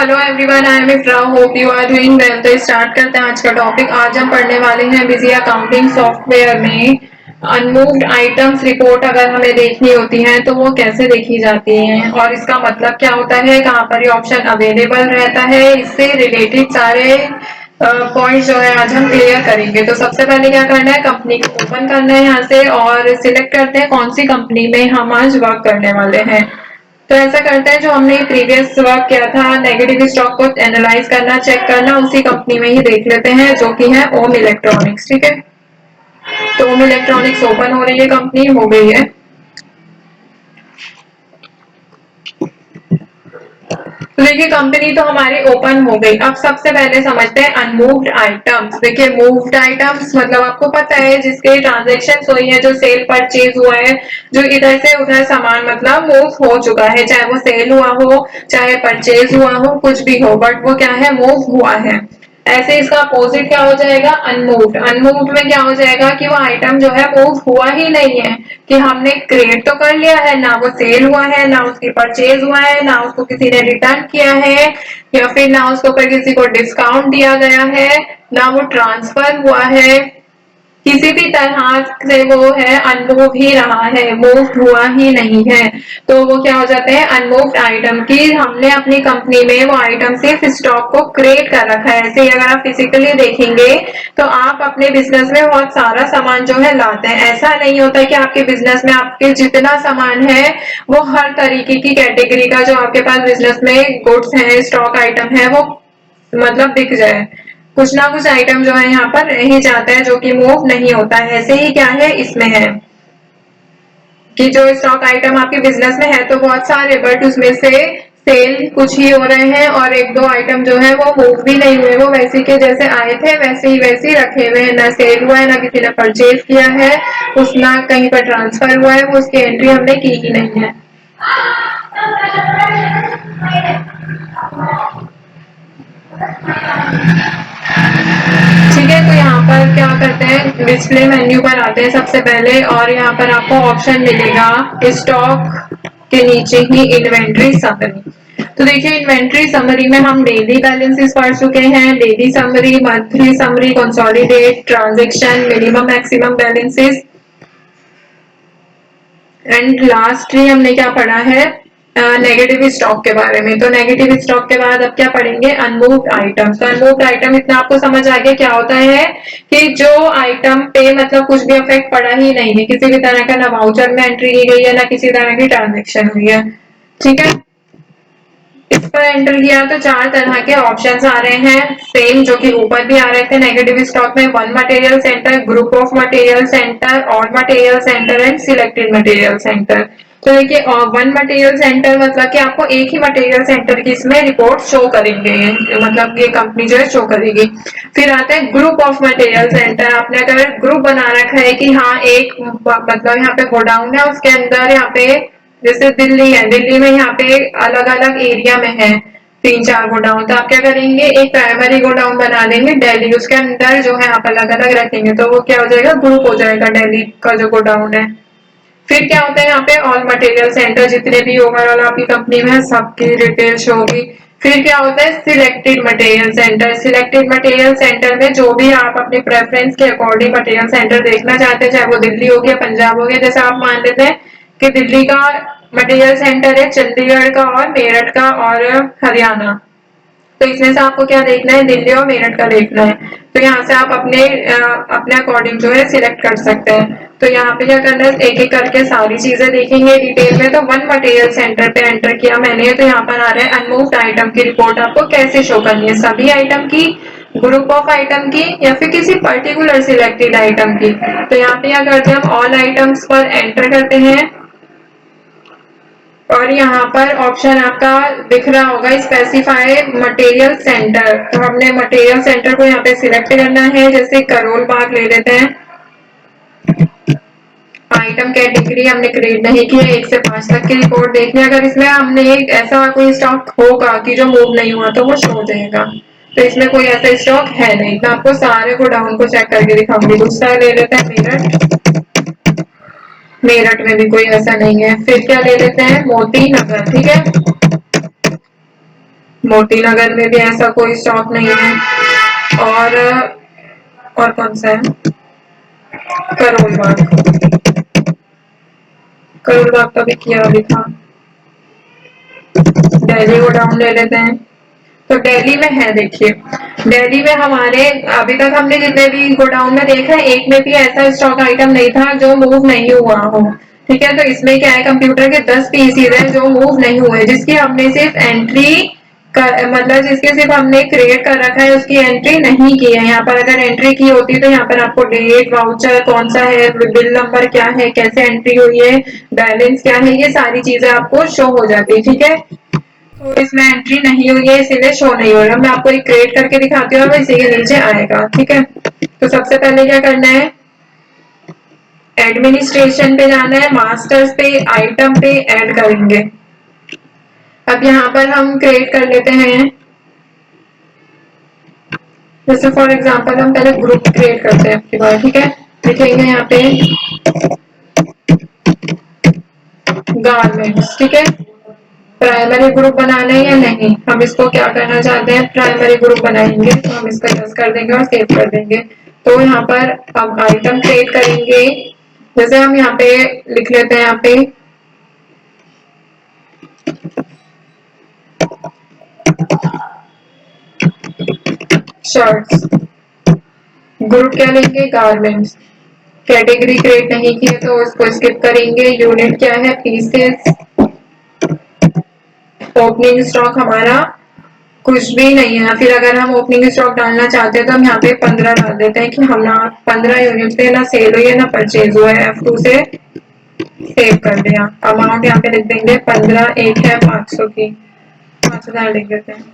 Hello everyone, I am Ifra, hope you are doing well. तो start करते हैं आज का टॉपिक। आज हम पढ़ने वाले हैं बिजी अकाउंटिंग सॉफ्टवेयर में अनमूव्ड आइटम्स रिपोर्ट अगर हमें देखनी होती है तो वो कैसे देखी जाती है और इसका मतलब क्या होता है, कहाँ पर ये ऑप्शन अवेलेबल रहता है। इससे रिलेटेड सारे पॉइंट जो है आज हम क्लियर करेंगे। तो सबसे पहले क्या करना है, कंपनी को ओपन करना है यहाँ से और सिलेक्ट करते हैं कौन सी कंपनी में हम आज वर्क करने वाले हैं। तो ऐसा करते हैं, जो हमने प्रीवियस वर्क किया था नेगेटिव स्टॉक को एनालाइज करना, चेक करना, उसी कंपनी में ही देख लेते हैं जो कि है ओम इलेक्ट्रॉनिक्स। ठीक है, तो ओम इलेक्ट्रॉनिक्स ओपन हो रही है, कंपनी हो गई है। तो देखिए कंपनी तो हमारी ओपन हो गई। अब सबसे पहले समझते हैं अनमूव्ड आइटम्स। देखिए मूव्ड आइटम्स मतलब आपको पता है जिसके ट्रांजेक्शन हुई है, जो सेल परचेज हुआ है, जो इधर से उधर सामान मतलब मूव हो चुका है, चाहे वो सेल हुआ हो चाहे परचेज हुआ हो, कुछ भी हो, बट वो क्या है, मूव हुआ है। ऐसे इसका अपोजिट क्या हो जाएगा, अनमूव्ड। अनमूव्ड में क्या हो जाएगा कि वो आइटम जो है मूव हुआ ही नहीं है, कि हमने क्रिएट तो कर लिया है, ना वो सेल हुआ है, ना उसकी परचेज हुआ है, ना उसको किसी ने रिटर्न किया है, या फिर ना उसके ऊपर किसी को डिस्काउंट दिया गया है, ना वो ट्रांसफर हुआ है, किसी भी तरह से वो है अनमूव ही रहा है, मूव हुआ ही नहीं है। तो वो क्या हो जाते हैं, अनमूव्ड आइटम की हमने अपनी कंपनी में वो आइटम सिर्फ स्टॉक को क्रिएट कर रखा है। ऐसे ही अगर आप फिजिकली देखेंगे तो आप अपने बिजनेस में बहुत सारा सामान जो है लाते हैं। ऐसा नहीं होता कि आपके बिजनेस में आपके जितना सामान है वो हर तरीके की कैटेगरी का जो आपके पास बिजनेस में गुड्स है, स्टॉक आइटम है, वो मतलब दिख जाए। कुछ ना कुछ आइटम जो है यहाँ पर रह ही जाता है जो कि मूव नहीं होता है। ऐसे ही क्या है इसमें है कि जो स्टॉक आइटम आपके बिजनेस में है तो बहुत सारे, बट उसमें से सेल कुछ ही हो रहे हैं और एक दो आइटम जो है वो मूव भी नहीं हुए, वो वैसे के जैसे आए थे वैसे ही रखे हुए हैं, ना सेल हुआ है, ना किसी ने परचेज किया है, उस ना कहीं पर ट्रांसफर हुआ है, वो उसकी एंट्री हमने की ही नहीं है। ठीक है, तो यहाँ पर क्या करते हैं, डिस्प्ले मेन्यू पर आते हैं सबसे पहले और यहाँ पर आपको ऑप्शन मिलेगा स्टॉक के नीचे ही इन्वेंट्री समरी। तो देखिए इन्वेंट्री समरी में हम डेली बैलेंसेस पढ़ चुके हैं, daily summary, monthly summary, consolidate, transaction, minimum maximum balances, and lastly हमने क्या पढ़ा है, नेगेटिव स्टॉक के बारे में। तो नेगेटिव स्टॉक के बाद अब क्या पढ़ेंगे, अनमूव्ड आइटम। तो अनमूव्ड आइटम इतना आपको समझ आ गया क्या होता है, कि जो आइटम पे मतलब कुछ भी इफेक्ट पड़ा ही नहीं है, किसी भी तरह का ना वाउचर में एंट्री की गई है, ना किसी तरह की ट्रांजेक्शन हुई है। ठीक है, इस पर एंटर किया तो चार तरह के ऑप्शंस आ रहे हैं, सेम जो कि ऊपर भी आ रहे थे नेगेटिव स्टॉक में। One material centre, group of material centre, all material centre and selected material centre. तो देखिए वन मटेरियल सेंटर मतलब कि आपको एक ही मटेरियल सेंटर की इसमें रिपोर्ट शो करेंगे, मतलब ये कंपनी जो है शो करेगी। फिर आता है ग्रुप ऑफ मटेरियल सेंटर। आपने अगर ग्रुप बना रखा है कि हाँ एक मतलब यहाँ पे गोडाउन है, उसके अंदर यहाँ पे जैसे दिल्ली है, दिल्ली में यहाँ पे अलग अलग एरिया में है तीन चार गोडाउन, तो आप क्या करेंगे, एक प्राइमरी गोडाउन बना देंगे दिल्ली, उसके अंदर जो है आप अलग अलग रखेंगे, तो वो क्या हो जाएगा, ग्रुप हो जाएगा दिल्ली का जो गोडाउन है। फिर क्या होता है यहाँ पे ऑल मटेरियल सेंटर, जितने भी ओवरऑल आपकी कंपनी में है सबकी डिटेल शो होगी। फिर क्या होता है selected material centre. Selected material centre में जो भी आप अपने प्रेफरेंस के अकॉर्डिंग मटेरियल सेंटर देखना चाहते हैं, चाहे वो दिल्ली हो गया, पंजाब हो गया, जैसे आप मान लेते हैं कि दिल्ली का मटेरियल सेंटर है, चंडीगढ़ का और मेरठ का और हरियाणा, तो इसमें से आपको क्या देखना है, दिल्ली और मेरठ का देखना है। तो यहाँ से आप अपने अकॉर्डिंग जो है सिलेक्ट कर सकते हैं। तो यहाँ पे क्या करना है, एक एक करके सारी चीजें देखेंगे डिटेल में। तो वन मटेरियल सेंटर पे एंटर किया मैंने, तो यहाँ पर आ रहा है अनमूव्ड आइटम की रिपोर्ट आपको कैसे शो करनी है, सभी आइटम की, ग्रुप ऑफ आइटम की, या फिर किसी पर्टिकुलर सिलेक्टेड आइटम की। तो यहाँ पे क्या करते हैं, हम ऑल आइटम्स पर एंटर करते हैं और यहाँ पर ऑप्शन आपका दिख रहा होगा स्पेसिफाई मटेरियल सेंटर। तो हमने मटेरियल सेंटर को यहाँ पे सिलेक्ट करना है, जैसे करोल बाग ले लेते हैं। आइटम कैटेगरी हमने क्रिएट नहीं की है, 1 से 5 तक की रिपोर्ट देखनी है। अगर इसमें हमने एक ऐसा कोई स्टॉक होगा कि जो मूव नहीं हुआ तो वो शो हो जाएगा, तो इसमें कोई ऐसा स्टॉक है नहीं। मैं आपको सारे गोडाउन को चेक करके दिखाऊंगी। दूसरा ले लेते हैं मेरठ, मेरठ में भी कोई ऐसा नहीं है। फिर क्या ले लेते हैं, मोती नगर। ठीक है, मोती नगर में भी ऐसा कोई स्टॉक नहीं है। और कौन सा है? करोल बाग। करोल बाग का भी किया अभी था। दिल्ली गोडाउन ले लेते हैं। तो दिल्ली में है, देखिए दिल्ली में हमारे अभी तक हमने जितने भी गोडाउन में देखा है, एक में भी ऐसा स्टॉक आइटम नहीं था जो मूव नहीं हुआ हो। ठीक है, तो इसमें क्या है, कंप्यूटर के 10 पीसीज है जो मूव नहीं हुए, जिसकी हमने सिर्फ एंट्री मतलब जिसके सिर्फ हमने क्रिएट कर रखा है, उसकी एंट्री नहीं की है। यहाँ पर अगर एंट्री की होती तो यहाँ पर आपको डेट, वाउचर कौन सा है, बिल नंबर क्या है, कैसे एंट्री हुई है, बैलेंस क्या है, ये सारी चीजें आपको शो हो जाती। ठीक है, तो इसमें एंट्री नहीं हुई है इसीलिए शो नहीं हो रहा। मैं आपको एक क्रिएट करके दिखाती हूँ, इसी के नीचे आएगा। ठीक है, तो सबसे पहले क्या करना है, एडमिनिस्ट्रेशन पे जाना है, मास्टर्स पे, आइटम पे ऐड करेंगे। अब यहाँ पर हम क्रिएट कर लेते हैं, जैसे फॉर एग्जांपल हम पहले ग्रुप क्रिएट करते हैं आपके बार। ठीक है, लिखेंगे यहाँ पे गारमेंट्स। ठीक है, प्राइमरी ग्रुप बनाना है या नहीं, हम इसको क्या करना चाहते हैं, प्राइमरी ग्रुप बनाएंगे, तो हम इसका यस कर देंगे और सेव कर देंगे। तो यहाँ पर अब आइटम क्रिएट करेंगे, जैसे हम यहाँ पे लिख लेते हैं, यहाँ पे शर्ट्स, ग्रुप क्या लेंगे, गारमेंट्स। कैटेगरी क्रिएट नहीं की है तो उसको स्किप करेंगे। यूनिट क्या है, पीसेस। ओपनिंग स्टॉक हमारा कुछ भी नहीं है, फिर अगर हम ओपनिंग स्टॉक डालना चाहते हैं तो हम यहाँ पे 15 डाल देते हैं कि हम ना 15 यूनिट पे ना सेल हुई है ना परचेज हुआ है। F2 से सेव कर दिया। अमाउंट यहाँ पे लिख देंगे 15, एक है 500 की, 5000 लिख देते हैं।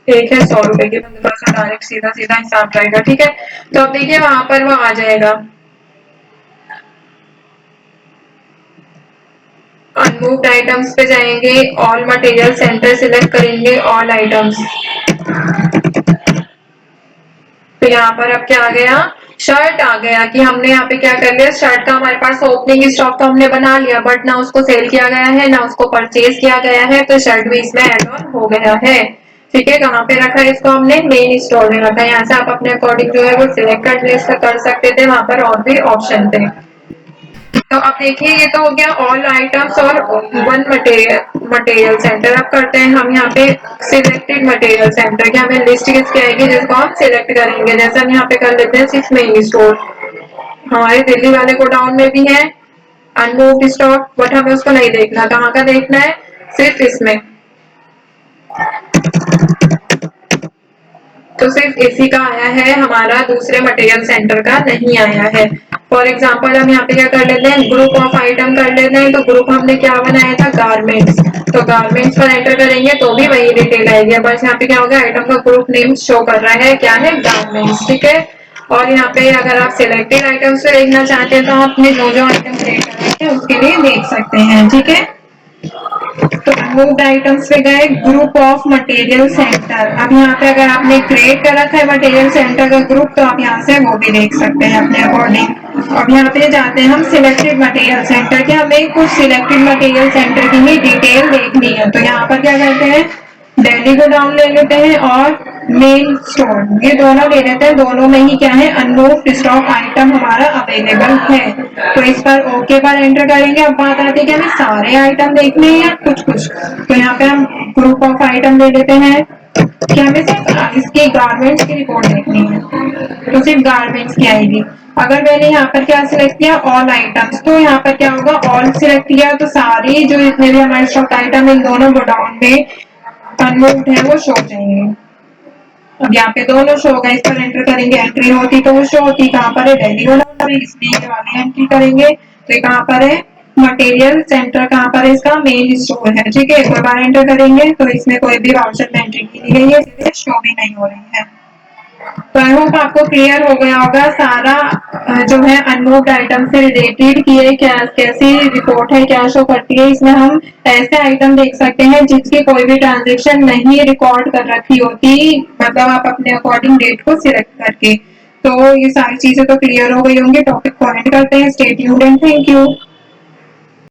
एक है 100 रुपए की, 1500 डायरेक्ट सीधा सीधा हिसाब जाएगा। ठीक है, तो अब देखिए वहां पर वो आ जाएगा। अनमूव्ड आइटम्स पे जाएंगे, ऑल मटेरियल सेंटर सिलेक्ट करेंगे, ऑल आइटम्स। तो यहाँ पर अब क्या आ गया, शर्ट आ गया कि हमने यहाँ पे क्या कर लिया, शर्ट का हमारे पास ओपनिंग स्टॉक तो हमने बना लिया, बट ना उसको सेल किया गया है ना उसको परचेज किया गया है, तो शर्ट भी इसमें एड ऑन हो गया है। ठीक है, कहाँ पे रखा है इसको, हमने मेन स्टोर में रखा है। यहाँ से आप अपने अकॉर्डिंग जो है वो सिलेक्ट कर सकते थे, वहां पर और भी ऑप्शन थे। तो अब देखिए ये तो हो गया ऑल आइटम्स और वन मटेरियल सेंटर। अब करते हैं हम यहाँ पे सिलेक्टेड मटेरियल सेंटर की हमें लिस्ट किसकी आएगी जिसको हम सिलेक्ट करेंगे। जैसे हम यहाँ पे कर लेते हैं सिर्फ मेन स्टोर, हमारे दिल्ली वाले गोडाउन में भी है अनमूव्ड स्टॉक, बट हमें उसको नहीं देखना, कहाँ का देखना है, सिर्फ इसमें। तो सिर्फ इसी का आया है, हमारा दूसरे मटेरियल सेंटर का नहीं आया है। फॉर एग्जाम्पल हम यहाँ पे क्या कर लेते हैं, ग्रुप ऑफ आइटम कर लेते हैं। तो ग्रुप हमने क्या बनाया था, गारमेंट्स। तो गारमेंट्स पर एंटर करेंगे तो भी वही डिटेल आएगी, बस यहाँ पे क्या होगा, आइटम का ग्रुप नेम शो कर रहा है, क्या है, गारमेंट्स। ठीक है, और यहाँ पे अगर आप सिलेक्टेड आइटम्स से देखना चाहते हैं तो आप अपने जो जो आइटम क्रिएट कर रहे हैं उसके लिए देख सकते हैं। ठीक है, तो मूव्ड आइटम्स पे गए, ग्रुप ऑफ मटेरियल सेंटर। अब यहाँ पे अगर आपने क्रिएट कर रखा है मटेरियल सेंटर का ग्रुप तो आप यहाँ से वो भी देख सकते हैं अपने अकॉर्डिंग। अब यहाँ पे जाते हैं हम सिलेक्टेड मटेरियल सेंटर के, हमें कुछ सिलेक्टेड मटेरियल सेंटर की ही डिटेल देखनी है। तो यहाँ पर क्या करते हैं, दिल्ली को डाउन ले लेते हैं और मेन स्टोर, ये दोनों ले लेते हैं। दोनों में ही क्या है, अनमूव्ड स्टॉक आइटम हमारा अवेलेबल है। तो इस पर ओके पर एंटर करेंगे। अब बात आती है कि हमें सारे आइटम देखने हैं या कुछ कुछ, तो यहाँ पे हम ग्रुप ऑफ आइटम ले लेते हैं कि हमें सिर्फ इसकी गारमेंट्स की रिपोर्ट देखनी है, तो सिर्फ गारमेंट्स की आएगी। अगर मैंने यहाँ पर क्या सिलेक्ट किया, ऑल आइटम्स, तो यहाँ पर क्या होगा, ऑल सिलेक्ट किया तो सारी जो जितने भी हमारे स्टॉक आइटम इन दोनों गोडाउन में अनमूव्ड है वो शो हो जाएंगे। अब यहाँ पे दोनों शो होगा, इस पर एंटर करेंगे, एंट्री होती तो वो शो होती, कहाँ पर है, दिल्ली गोडाउन में, इसलिए ये वाले एंट्री करेंगे। तो ये कहाँ पर है, मटेरियल सेंटर कहाँ पर है, इसका मेन स्टोर है। ठीक है, एक बार एंटर करेंगे तो इसमें कोई भी वाउचर में एंट्री की गई है, इसलिए शो भी नहीं हो रही है। तो आई होप आपको क्लियर हो गया होगा सारा जो है अनमूव्ड आइटम से रिलेटेड कि ये क्या कैसी रिपोर्ट है, क्या शो करती है। इसमें हम ऐसे आइटम देख सकते हैं जिसकी कोई भी ट्रांजेक्शन नहीं रिकॉर्ड कर रखी होती, मतलब आप अपने अकॉर्डिंग डेट को सिलेक्ट करके। तो ये सारी चीजें तो क्लियर हो गई होंगी, टॉपिक को एंड करते हैं। Stay tuned and thank you.